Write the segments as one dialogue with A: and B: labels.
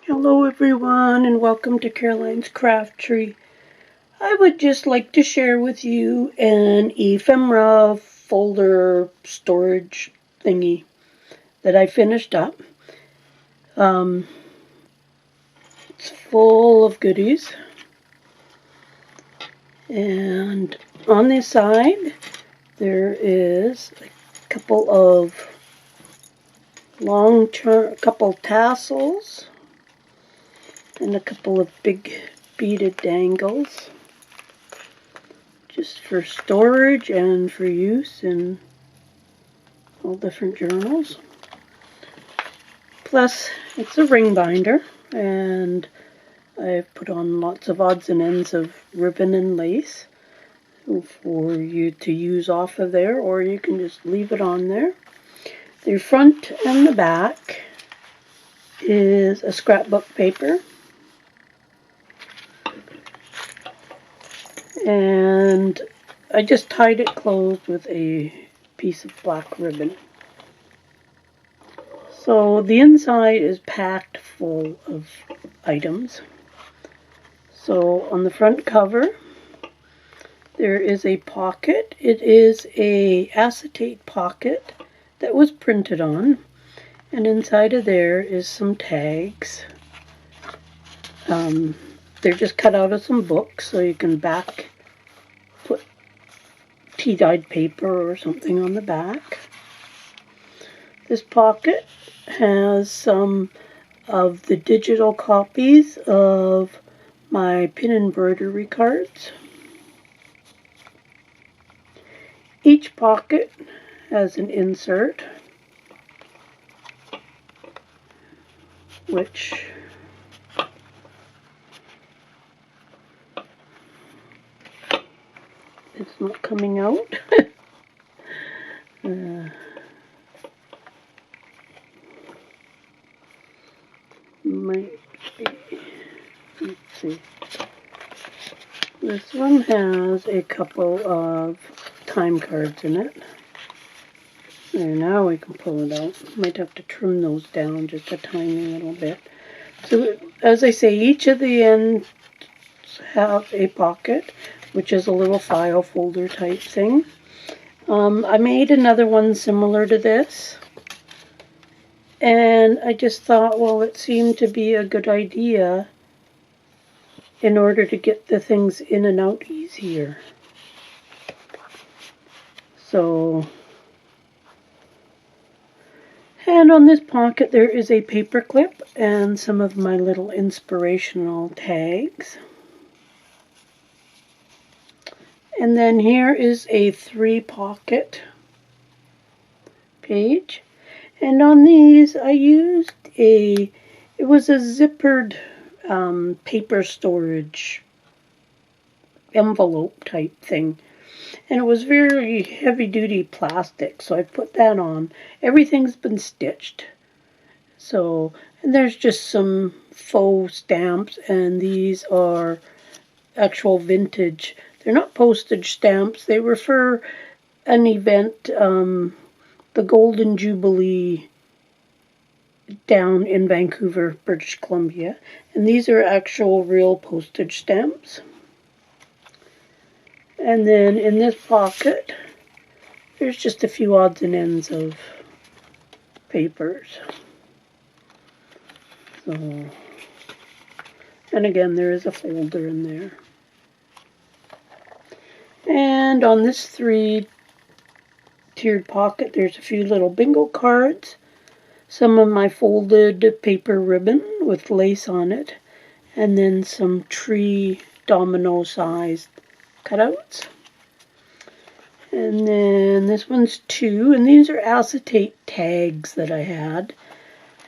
A: Hello everyone and welcome to Caroline's Craft Tree. I would just like to share with you an ephemera folder storage thingy that I finished up. It's full of goodies, and on the side there is a couple of couple tassels and a couple of big beaded dangles, just for storage and for use in all different journals. Plus, it's a ring binder, and I've put on lots of odds and ends of ribbon and lace for you to use off of there, or you can just leave it on there. The front and the back is a scrapbook paper, and I just tied it closed with a piece of black ribbon. So the inside is packed full of items. So on the front cover there is a pocket. It is a acetate pocket that was printed on, and inside of there is some tags. They're just cut out of some books, so you can put tea-dyed paper or something on the back. This pocket has some of the digital copies of my pin embroidery cards. Each pocket has an insert, which it's not coming out. Might be. Let's see. This one has a couple of time cards in it. There, now we can pull it out. Might have to trim those down just a tiny little bit. So, as I say, each of the ends have a pocket, which is a little file folder type thing. I made another one similar to this, and I just thought, well, it seemed to be a good idea in order to get the things in and out easier. So, and on this pocket there is a paper clip and some of my little inspirational tags. And then here is a 3-pocket page. And on these I used it was a zippered paper storage envelope type thing. And it was very heavy duty plastic, so I put that on. Everything's been stitched. So, and there's just some faux stamps, and these are actual vintage. They're not postage stamps. They were for an event, the Golden Jubilee down in Vancouver, British Columbia. And these are actual real postage stamps. And then in this pocket, there's just a few odds and ends of papers. So, and again, there is a folder in there. And on this 3-tiered pocket, there's a few little bingo cards, some of my folded paper ribbon with lace on it, and then some tree domino sized cutouts. And then this one's 2, and these are acetate tags that I had,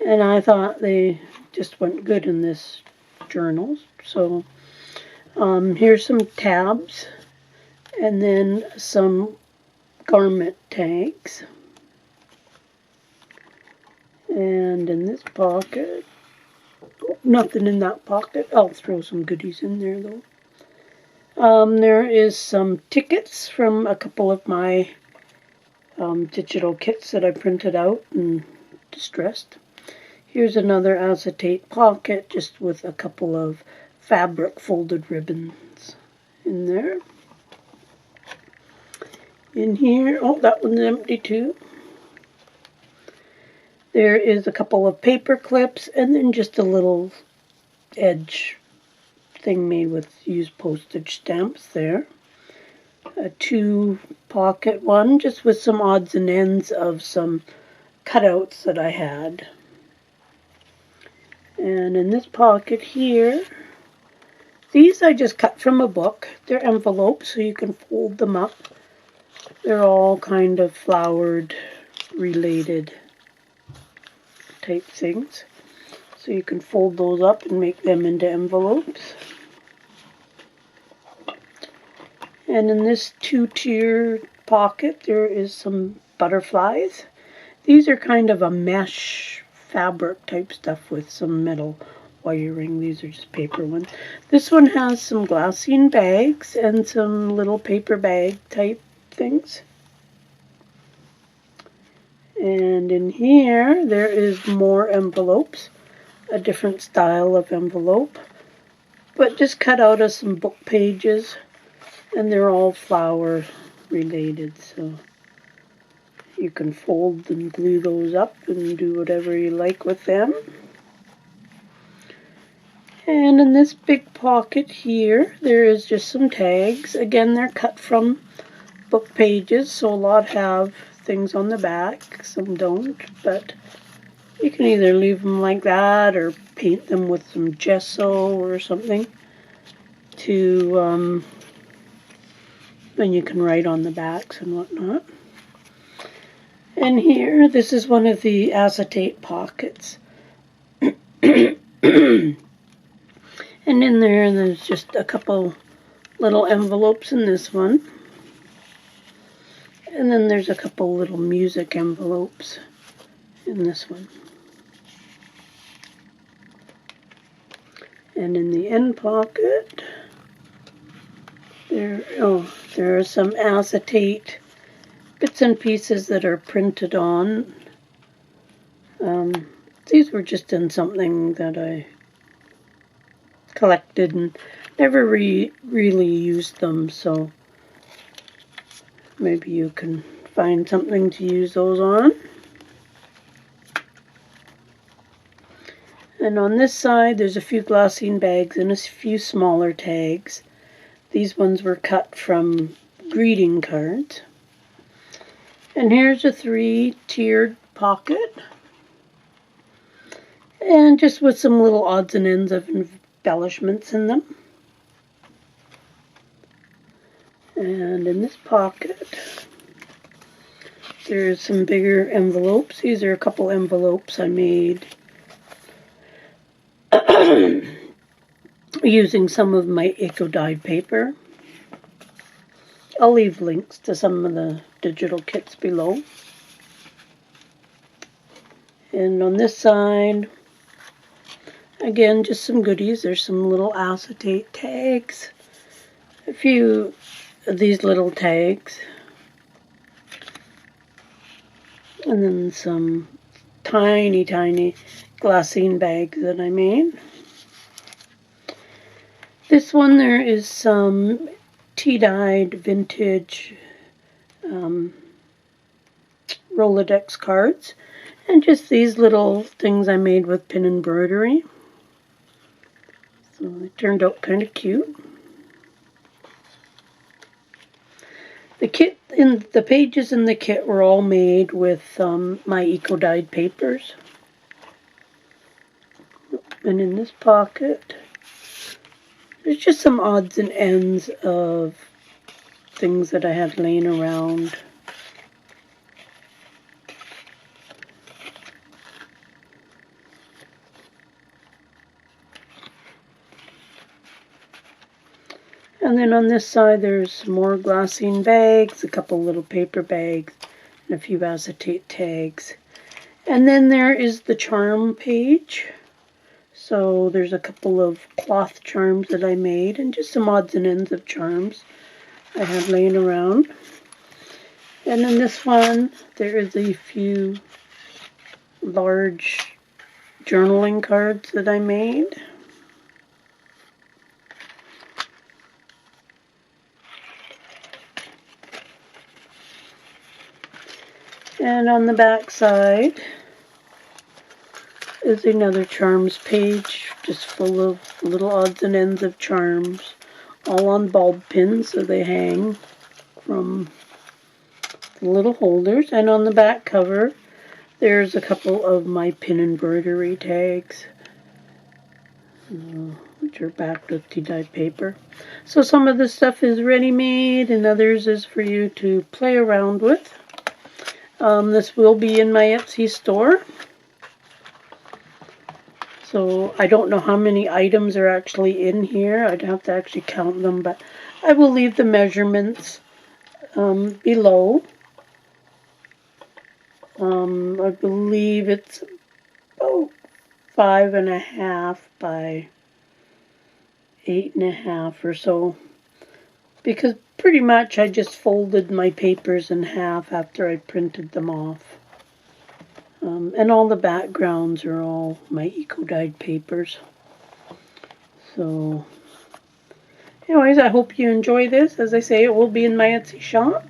A: and I thought they just went good in this journal. So here's some tabs, and then some garment tags. And in this pocket, nothing in that pocket. I'll throw some goodies in there though. There is some tickets from a couple of my digital kits that I printed out and distressed. Here's another acetate pocket, just with a couple of fabric folded ribbons in there. In here, oh, that one's empty too. There is a couple of paper clips, and then just a little edge thing made with used postage stamps there. A 2-pocket one, just with some odds and ends of some cutouts that I had. And in this pocket here, these I just cut from a book. They're envelopes, so you can fold them up. They're all kind of flowered related type things. So you can fold those up and make them into envelopes. And in this 2-tier pocket, there is some butterflies. These are kind of a mesh fabric type stuff with some metal wiring. These are just paper ones. This one has some glassine bags and some little paper bag type things. And in here, there is more envelopes, a different style of envelope, but just cut out of some book pages, and they're all flower related, so you can fold and glue those up and do whatever you like with them. And in this big pocket here, there is just some tags. Again, they're cut from book pages, so a lot have things on the back, some don't, but you can either leave them like that or paint them with some gesso or something to, and you can write on the backs and whatnot. And here, this is one of the acetate pockets. And in there, there's just a couple little envelopes in this one. And then there's a couple little music envelopes in this one. And in the end pocket, there are some acetate bits and pieces that are printed on. These were just in something that I collected and never really used them, so maybe you can find something to use those on. And on this side, there's a few glassine bags and a few smaller tags. These ones were cut from greeting cards. And here's a 3-tiered pocket. And just with some little odds and ends of embellishments in them. And in this pocket, there's some bigger envelopes. These are a couple envelopes I made using some of my eco-dyed paper. I'll leave links to some of the digital kits below. And on this side, again, just some goodies. There's some little acetate tags. A few of these little tags. And then some tiny, tiny glassine bags that I made. This one, there is some tea-dyed vintage Rolodex cards. And just these little things I made with pin embroidery. So they turned out kind of cute. The pages in the kit were all made with my eco-dyed papers. And in this pocket, there's just some odds and ends of things that I had laying around. And then on this side, there's some more glassine bags, a couple little paper bags, and a few acetate tags. And then there is the charm page. So there's a couple of cloth charms that I made, and just some odds and ends of charms I had laying around. And in this one, there is a few large journaling cards that I made. And on the back side is another charms page, just full of little odds and ends of charms, all on bulb pins so they hang from the little holders. And on the back cover, there's a couple of my pin embroidery tags, which are backed with tea-dyed paper. So some of the stuff is ready-made, and others is for you to play around with. This will be in my Etsy store. So I don't know how many items are actually in here. I'd have to actually count them, but I will leave the measurements below. I believe it's about 5.5 by 8.5 or so, because pretty much I just folded my papers in half after I printed them off. And all the backgrounds are all my eco-dyed papers. So, anyways, I hope you enjoy this. As I say, it will be in my Etsy shop.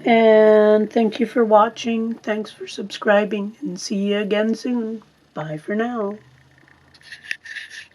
A: And thank you for watching. Thanks for subscribing. And see you again soon. Bye for now.